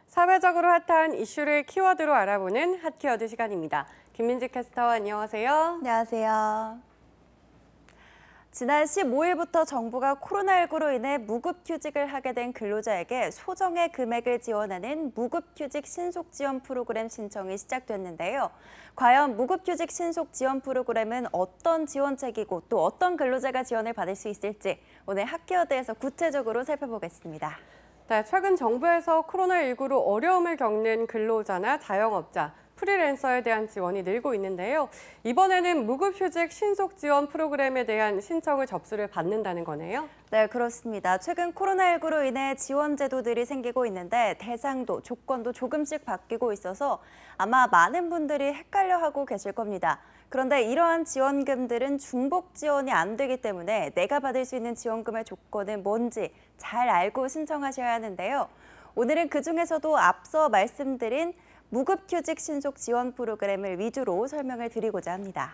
사회적으로 핫한 이슈를 키워드로 알아보는 핫키워드 시간입니다. 김민지 캐스터 안녕하세요. 안녕하세요. 지난 15일부터 정부가 코로나19로 인해 무급휴직을 하게 된 근로자에게 소정의 금액을 지원하는 무급휴직 신속지원 프로그램 신청이 시작됐는데요. 과연 무급휴직 신속지원 프로그램은 어떤 지원책이고 또 어떤 근로자가 지원을 받을 수 있을지 오늘 핫키워드에서 구체적으로 살펴보겠습니다. 네, 최근 정부에서 코로나19로 어려움을 겪는 근로자나 자영업자, 프리랜서에 대한 지원이 늘고 있는데요. 이번에는 무급휴직 신속지원 프로그램에 대한 신청을 접수를 받는다는 거네요. 네, 그렇습니다. 최근 코로나19로 인해 지원 제도들이 생기고 있는데 대상도 조건도 조금씩 바뀌고 있어서 아마 많은 분들이 헷갈려하고 계실 겁니다. 그런데 이러한 지원금들은 중복 지원이 안 되기 때문에 내가 받을 수 있는 지원금의 조건은 뭔지 잘 알고 신청하셔야 하는데요. 오늘은 그중에서도 앞서 말씀드린 무급휴직 신속 지원 프로그램을 위주로 설명을 드리고자 합니다.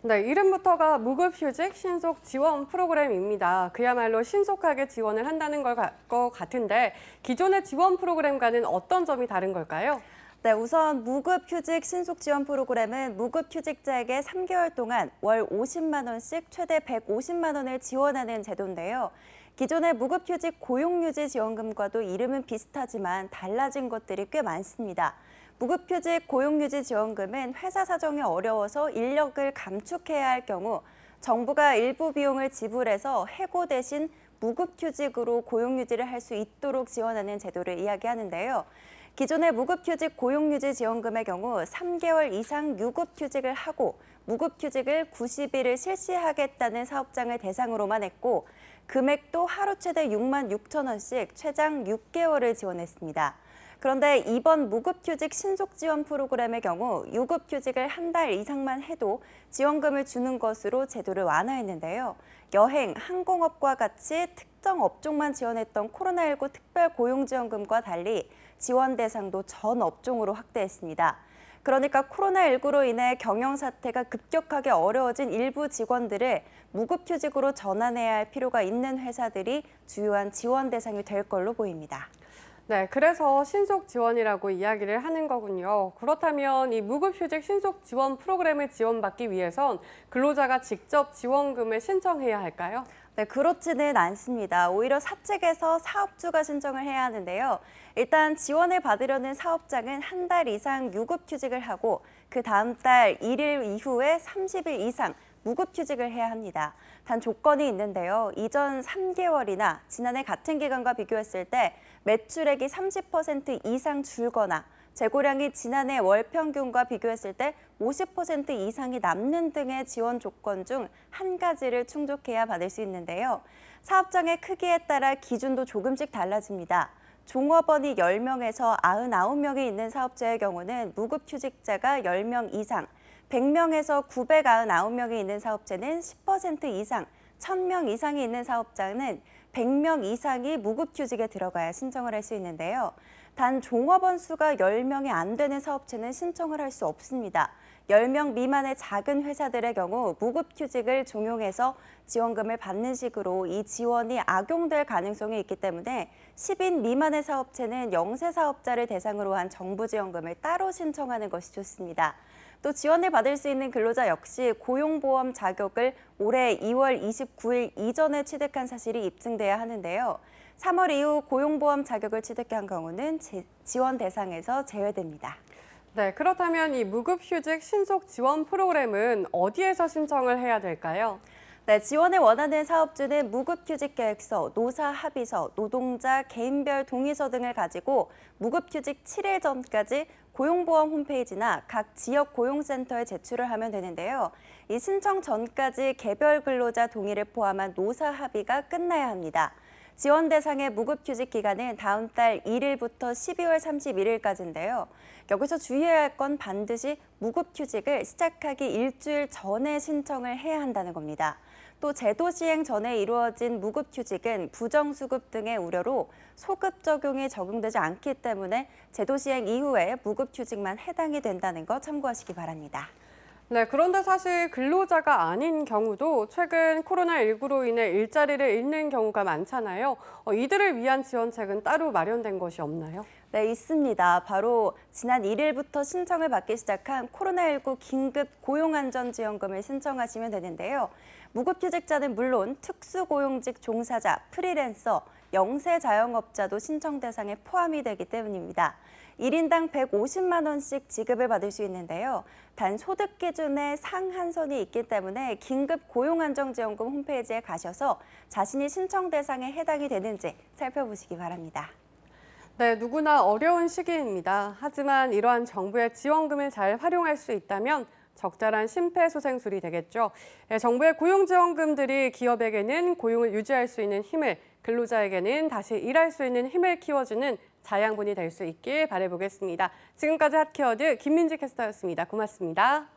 네, 이름부터가 무급휴직 신속 지원 프로그램입니다. 그야말로 신속하게 지원을 한다는 것 같은데 기존의 지원 프로그램과는 어떤 점이 다른 걸까요? 네, 우선 무급휴직 신속지원 프로그램은 무급휴직자에게 3개월 동안 월 50만 원씩 최대 150만 원을 지원하는 제도인데요. 기존의 무급휴직 고용유지 지원금과도 이름은 비슷하지만 달라진 것들이 꽤 많습니다. 무급휴직 고용유지 지원금은 회사 사정이 어려워서 인력을 감축해야 할 경우 정부가 일부 비용을 지불해서 해고 대신 무급휴직으로 고용유지를 할 수 있도록 지원하는 제도를 이야기하는데요. 기존의 무급휴직 고용유지 지원금의 경우 3개월 이상 유급휴직을 하고 무급휴직을 90일을 실시하겠다는 사업장을 대상으로만 했고 금액도 하루 최대 6만 6천 원씩 최장 6개월을 지원했습니다. 그런데 이번 무급휴직 신속지원 프로그램의 경우 유급휴직을 한 달 이상만 해도 지원금을 주는 것으로 제도를 완화했는데요. 여행, 항공업과 같이 특정 업종만 지원했던 코로나19 특별고용지원금과 달리 지원 대상도 전 업종으로 확대했습니다. 그러니까 코로나19로 인해 경영 사태가 급격하게 어려워진 일부 직원들을 무급휴직으로 전환해야 할 필요가 있는 회사들이 주요한 지원 대상이 될 걸로 보입니다. 네, 그래서 신속 지원이라고 이야기를 하는 거군요. 그렇다면 이 무급휴직 신속 지원 프로그램을 지원받기 위해선 근로자가 직접 지원금을 신청해야 할까요? 네, 그렇지는 않습니다. 오히려 사측에서 사업주가 신청을 해야 하는데요. 일단 지원을 받으려는 사업장은 한 달 이상 유급휴직을 하고 그 다음 달 1일 이후에 30일 이상 무급휴직을 해야 합니다. 단 조건이 있는데요. 이전 3개월이나 지난해 같은 기간과 비교했을 때 매출액이 30% 이상 줄거나 재고량이 지난해 월 평균과 비교했을 때 50% 이상이 남는 등의 지원 조건 중 한 가지를 충족해야 받을 수 있는데요. 사업장의 크기에 따라 기준도 조금씩 달라집니다. 종업원이 10명에서 99명이 있는 사업자의 경우는 무급휴직자가 10명 이상, 100명에서 999명이 있는 사업체는 10% 이상, 1000명 이상이 있는 사업자는 100명 이상이 무급휴직에 들어가야 신청을 할 수 있는데요. 단 종업원 수가 10명이 안 되는 사업체는 신청을 할 수 없습니다. 10명 미만의 작은 회사들의 경우 무급휴직을 종용해서 지원금을 받는 식으로 이 지원이 악용될 가능성이 있기 때문에 10인 미만의 사업체는 영세 사업자를 대상으로 한 정부 지원금을 따로 신청하는 것이 좋습니다. 또 지원을 받을 수 있는 근로자 역시 고용보험 자격을 올해 2월 29일 이전에 취득한 사실이 입증돼야 하는데요. 3월 이후 고용보험 자격을 취득한 경우는 지원 대상에서 제외됩니다. 네, 그렇다면 이 무급휴직 신속 지원 프로그램은 어디에서 신청을 해야 될까요? 네, 지원을 원하는 사업주는 무급휴직 계획서, 노사 합의서, 노동자 개인별 동의서 등을 가지고 무급휴직 7일 전까지 고용보험 홈페이지나 각 지역 고용센터에 제출을 하면 되는데요. 이 신청 전까지 개별 근로자 동의를 포함한 노사 합의가 끝나야 합니다. 지원 대상의 무급휴직 기간은 다음 달 1일부터 12월 31일까지인데요. 여기서 주의해야 할 건 반드시 무급휴직을 시작하기 일주일 전에 신청을 해야 한다는 겁니다. 또 제도 시행 전에 이루어진 무급휴직은 부정수급 등의 우려로 소급 적용이 적용되지 않기 때문에 제도 시행 이후에 무급휴직만 해당이 된다는 거 참고하시기 바랍니다. 네, 그런데 사실 근로자가 아닌 경우도 최근 코로나19로 인해 일자리를 잃는 경우가 많잖아요. 이들을 위한 지원책은 따로 마련된 것이 없나요? 네, 있습니다. 바로 지난 1일부터 신청을 받기 시작한 코로나19 긴급 고용안전지원금을 신청하시면 되는데요. 무급휴직자는 물론 특수고용직 종사자, 프리랜서, 영세 자영업자도 신청 대상에 포함이 되기 때문입니다. 1인당 150만 원씩 지급을 받을 수 있는데요. 단 소득 기준에 상한선이 있기 때문에 긴급 고용안정지원금 홈페이지에 가셔서 자신이 신청 대상에 해당이 되는지 살펴보시기 바랍니다. 네, 누구나 어려운 시기입니다. 하지만 이러한 정부의 지원금을 잘 활용할 수 있다면 적절한 심폐소생술이 되겠죠. 정부의 고용지원금들이 기업에게는 고용을 유지할 수 있는 힘을, 근로자에게는 다시 일할 수 있는 힘을 키워주는 자양분이 될 수 있길 바라보겠습니다. 지금까지 핫키워드 김민지 캐스터였습니다. 고맙습니다.